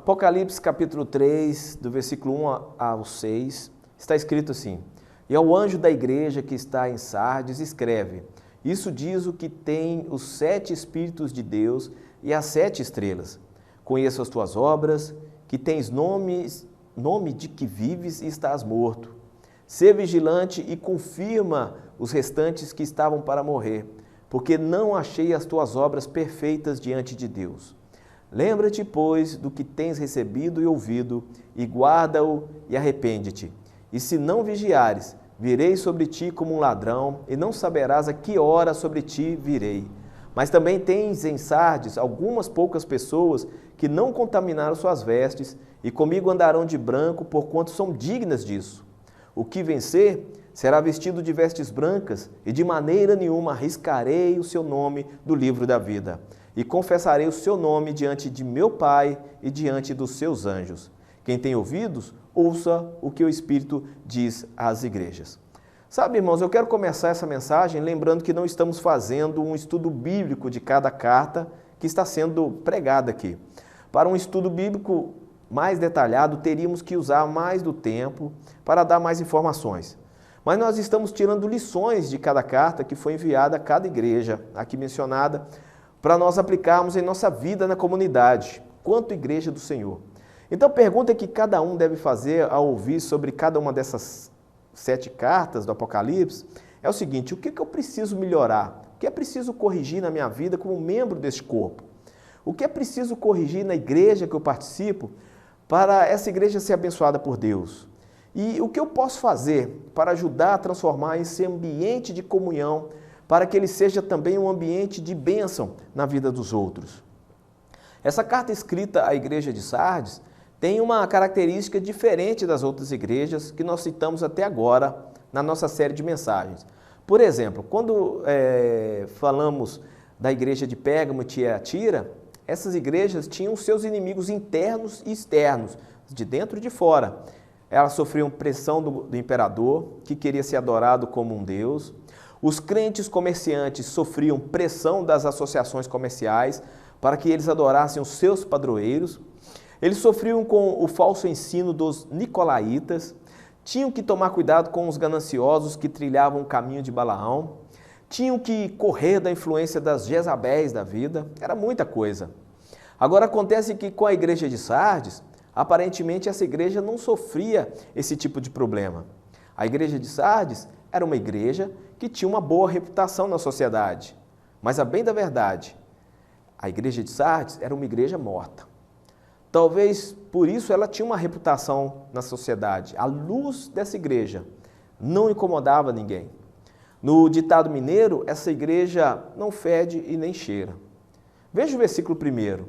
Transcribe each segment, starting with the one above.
Apocalipse capítulo 3, do versículo 1 ao 6, está escrito assim: E ao anjo da igreja que está em Sardes escreve: Isso diz o que tem os 7 Espíritos de Deus e as 7 estrelas. Conheço as tuas obras, que tens nome de que vives e estás morto. Sê vigilante e confirma os restantes que estavam para morrer, porque não achei as tuas obras perfeitas diante de Deus. Lembra-te, pois, do que tens recebido e ouvido, e guarda-o e arrepende-te. E se não vigiares, virei sobre ti como um ladrão, e não saberás a que hora sobre ti virei. Mas também tens em Sardes algumas poucas pessoas que não contaminaram suas vestes, e comigo andarão de branco, porquanto são dignas disso. O que vencer será vestido de vestes brancas, e de maneira nenhuma arriscarei o seu nome do livro da vida. E confessarei o seu nome diante de meu Pai e diante dos seus anjos. Quem tem ouvidos, ouça o que o Espírito diz às igrejas. Sabe, irmãos, eu quero começar essa mensagem lembrando que não estamos fazendo um estudo bíblico de cada carta que está sendo pregada aqui. Para um estudo bíblico mais detalhado, teríamos que usar mais do tempo para dar mais informações. Mas nós estamos tirando lições de cada carta que foi enviada a cada igreja aqui mencionada, para nós aplicarmos em nossa vida na comunidade, quanto igreja do Senhor. Então a pergunta que cada um deve fazer ao ouvir sobre cada uma dessas 7 cartas do Apocalipse é o seguinte: o que eu preciso melhorar? O que é preciso corrigir na minha vida como membro deste corpo? O que é preciso corrigir na igreja que eu participo para essa igreja ser abençoada por Deus? E o que eu posso fazer para ajudar a transformar esse ambiente de comunhão para que ele seja também um ambiente de bênção na vida dos outros? Essa carta escrita à igreja de Sardes tem uma característica diferente das outras igrejas que nós citamos até agora na nossa série de mensagens. Por exemplo, quando falamos da igreja de Pérgamo e Tiatira, essas igrejas tinham seus inimigos internos e externos, de dentro e de fora. Elas sofriam pressão do imperador, que queria ser adorado como um deus. Os crentes comerciantes sofriam pressão das associações comerciais para que eles adorassem os seus padroeiros. Eles sofriam com o falso ensino dos nicolaítas, tinham que tomar cuidado com os gananciosos que trilhavam o caminho de Balaão, tinham que correr da influência das Jezabéis da vida, era muita coisa. Agora acontece que com a igreja de Sardes, aparentemente essa igreja não sofria esse tipo de problema. A igreja de Sardes era uma igreja que tinha uma boa reputação na sociedade. Mas, a bem da verdade, a igreja de Sardes era uma igreja morta. Talvez por isso ela tinha uma reputação na sociedade. A luz dessa igreja não incomodava ninguém. No ditado mineiro, essa igreja não fede e nem cheira. Veja o versículo 1.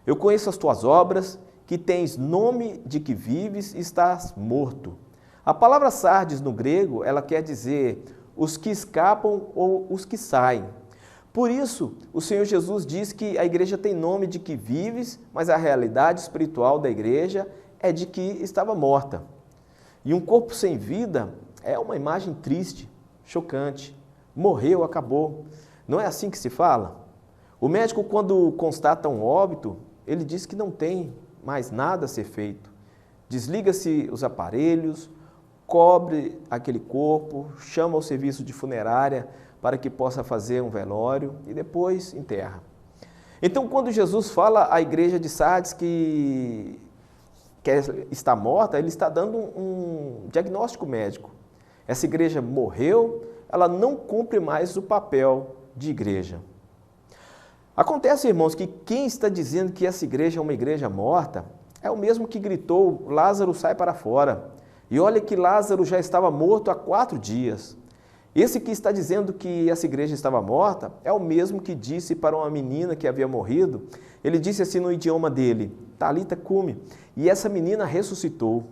Eu conheço as tuas obras, que tens nome de que vives e estás morto. A palavra Sardes no grego, ela quer dizer os que escapam ou os que saem. Por isso, o Senhor Jesus diz que a igreja tem nome de que vives, mas a realidade espiritual da igreja é de que estava morta. E um corpo sem vida é uma imagem triste, chocante. Morreu, acabou. Não é assim que se fala? O médico, quando constata um óbito, ele diz que não tem mais nada a ser feito. Desliga-se os aparelhos, cobre aquele corpo, chama o serviço de funerária para que possa fazer um velório e depois enterra. Então, quando Jesus fala à igreja de Sardes que está morta, ele está dando um diagnóstico médico. Essa igreja morreu, ela não cumpre mais o papel de igreja. Acontece, irmãos, que quem está dizendo que essa igreja é uma igreja morta é o mesmo que gritou: Lázaro, sai para fora. E olha que Lázaro já estava morto há 4 dias. Esse que está dizendo que essa igreja estava morta é o mesmo que disse para uma menina que havia morrido. Ele disse assim no idioma dele: Talita cumi. E essa menina ressuscitou.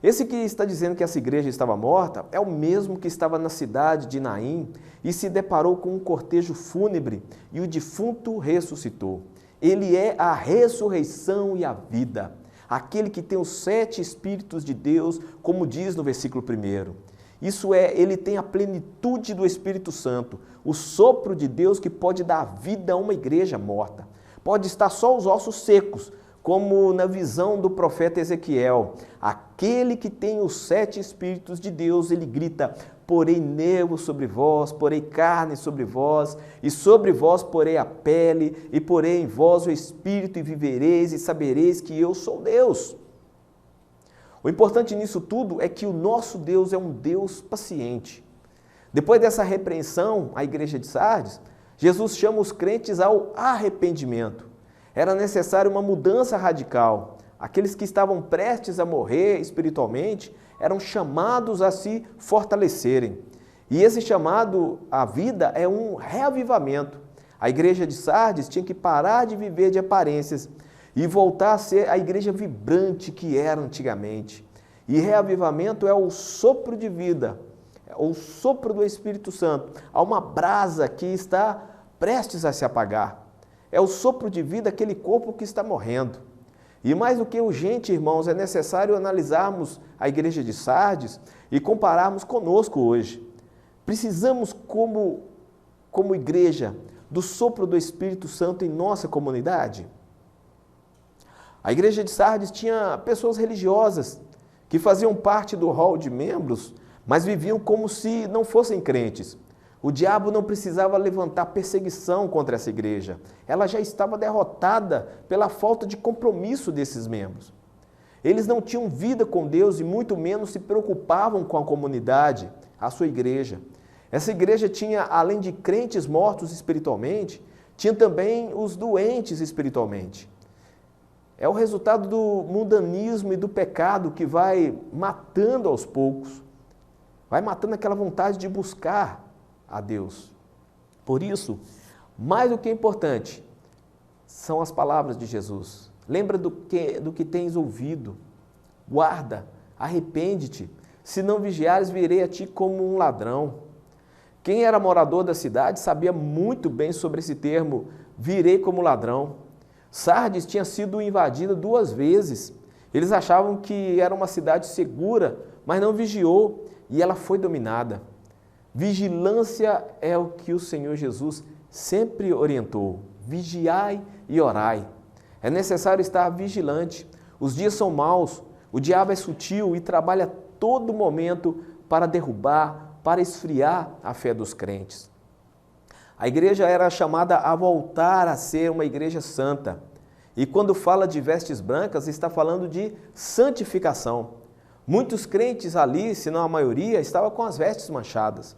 Esse que está dizendo que essa igreja estava morta é o mesmo que estava na cidade de Naim e se deparou com um cortejo fúnebre e o defunto ressuscitou. Ele é a ressurreição e a vida. Aquele que tem os 7 Espíritos de Deus, como diz no versículo 1. Isso é, ele tem a plenitude do Espírito Santo, o sopro de Deus que pode dar vida a uma igreja morta. Pode estar só os ossos secos, como na visão do profeta Ezequiel. Aquele que tem os 7 Espíritos de Deus, ele grita: porei nervo sobre vós, porei carne sobre vós, e sobre vós porei a pele, e porei em vós o Espírito, e vivereis, e sabereis que eu sou Deus. O importante nisso tudo é que o nosso Deus é um Deus paciente. Depois dessa repreensão à igreja de Sardes, Jesus chama os crentes ao arrependimento. Era necessária uma mudança radical. Aqueles que estavam prestes a morrer espiritualmente eram chamados a se fortalecerem. E esse chamado à vida é um reavivamento. A igreja de Sardes tinha que parar de viver de aparências e voltar a ser a igreja vibrante que era antigamente. E reavivamento é o sopro de vida, é o sopro do Espírito Santo. Há uma brasa que está prestes a se apagar. É o sopro de vida daquele corpo que está morrendo. E mais do que urgente, irmãos, é necessário analisarmos a igreja de Sardes e compararmos conosco hoje. Precisamos, como igreja, do sopro do Espírito Santo em nossa comunidade? A igreja de Sardes tinha pessoas religiosas que faziam parte do hall de membros, mas viviam como se não fossem crentes. O diabo não precisava levantar perseguição contra essa igreja. Ela já estava derrotada pela falta de compromisso desses membros. Eles não tinham vida com Deus e muito menos se preocupavam com a comunidade, a sua igreja. Essa igreja tinha, além de crentes mortos espiritualmente, tinha também os doentes espiritualmente. É o resultado do mundanismo e do pecado que vai matando aos poucos, vai matando aquela vontade de buscar a Deus. Por isso, mais do que importante, são as palavras de Jesus. Lembra do que tens ouvido, guarda, arrepende-te, se não vigiares, virei a ti como um ladrão. Quem era morador da cidade sabia muito bem sobre esse termo, virei como ladrão. Sardes tinha sido invadida 2 vezes. Eles achavam que era uma cidade segura, mas não vigiou e ela foi dominada. Vigilância é o que o Senhor Jesus sempre orientou. Vigiai e orai. É necessário estar vigilante. Os dias são maus, o diabo é sutil e trabalha a todo momento para derrubar, para esfriar a fé dos crentes. A igreja era chamada a voltar a ser uma igreja santa. E quando fala de vestes brancas, está falando de santificação. Muitos crentes ali, se não a maioria, estavam com as vestes manchadas.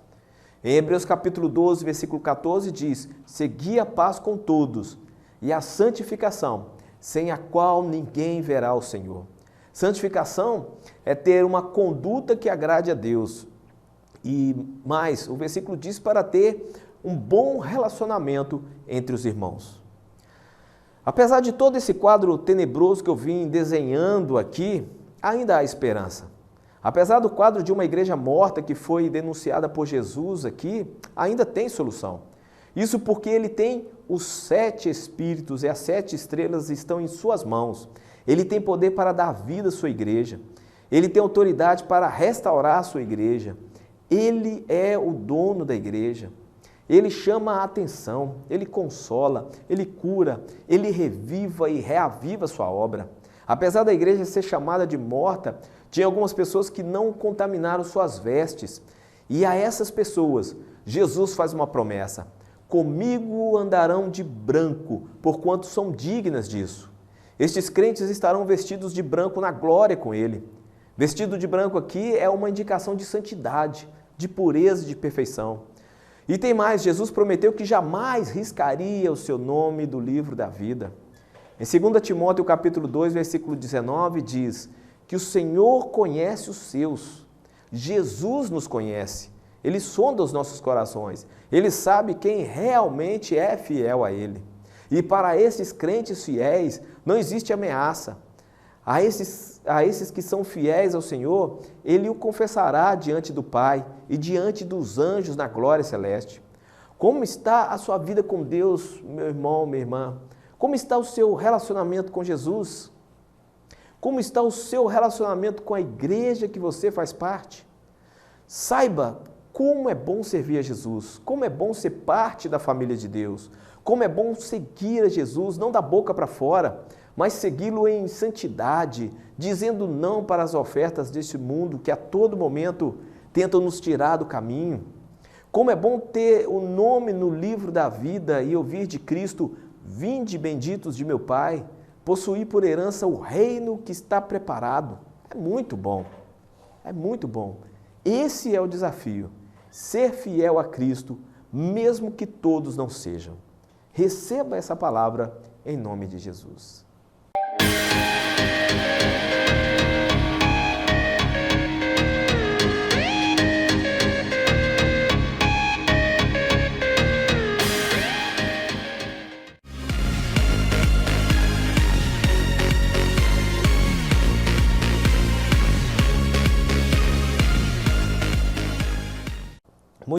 Em Hebreus capítulo 12, versículo 14 diz: segui a paz com todos e a santificação, sem a qual ninguém verá o Senhor. Santificação é ter uma conduta que agrade a Deus. E mais, o versículo diz para ter um bom relacionamento entre os irmãos. Apesar de todo esse quadro tenebroso que eu vim desenhando aqui, ainda há esperança. Apesar do quadro de uma igreja morta que foi denunciada por Jesus aqui, ainda tem solução. Isso porque ele tem os 7 Espíritos e as 7 estrelas estão em suas mãos. Ele tem poder para dar vida à sua igreja. Ele tem autoridade para restaurar a sua igreja. Ele é o dono da igreja. Ele chama a atenção, ele consola, ele cura, ele reviva e reaviva a sua obra. Apesar da igreja ser chamada de morta, tinha algumas pessoas que não contaminaram suas vestes. E a essas pessoas, Jesus faz uma promessa: comigo andarão de branco, porquanto são dignas disso. Estes crentes estarão vestidos de branco na glória com ele. Vestido de branco aqui é uma indicação de santidade, de pureza e de perfeição. E tem mais, Jesus prometeu que jamais riscaria o seu nome do livro da vida. Em 2 Timóteo capítulo 2, versículo 19, diz que o Senhor conhece os seus. Jesus nos conhece. Ele sonda os nossos corações. Ele sabe quem realmente é fiel a Ele. E para esses crentes fiéis não existe ameaça. A esses que são fiéis ao Senhor, Ele o confessará diante do Pai e diante dos anjos na glória celeste. Como está a sua vida com Deus, meu irmão, minha irmã? Como está o seu relacionamento com Jesus? Como está o seu relacionamento com a igreja que você faz parte? Saiba como é bom servir a Jesus, como é bom ser parte da família de Deus, como é bom seguir a Jesus, não da boca para fora, mas segui-lo em santidade, dizendo não para as ofertas deste mundo que a todo momento tentam nos tirar do caminho. Como é bom ter o nome no livro da vida e ouvir de Cristo: vinde benditos de meu Pai, possuir por herança o reino que está preparado. É muito bom, é muito bom. Esse é o desafio, ser fiel a Cristo, mesmo que todos não sejam. Receba essa palavra em nome de Jesus.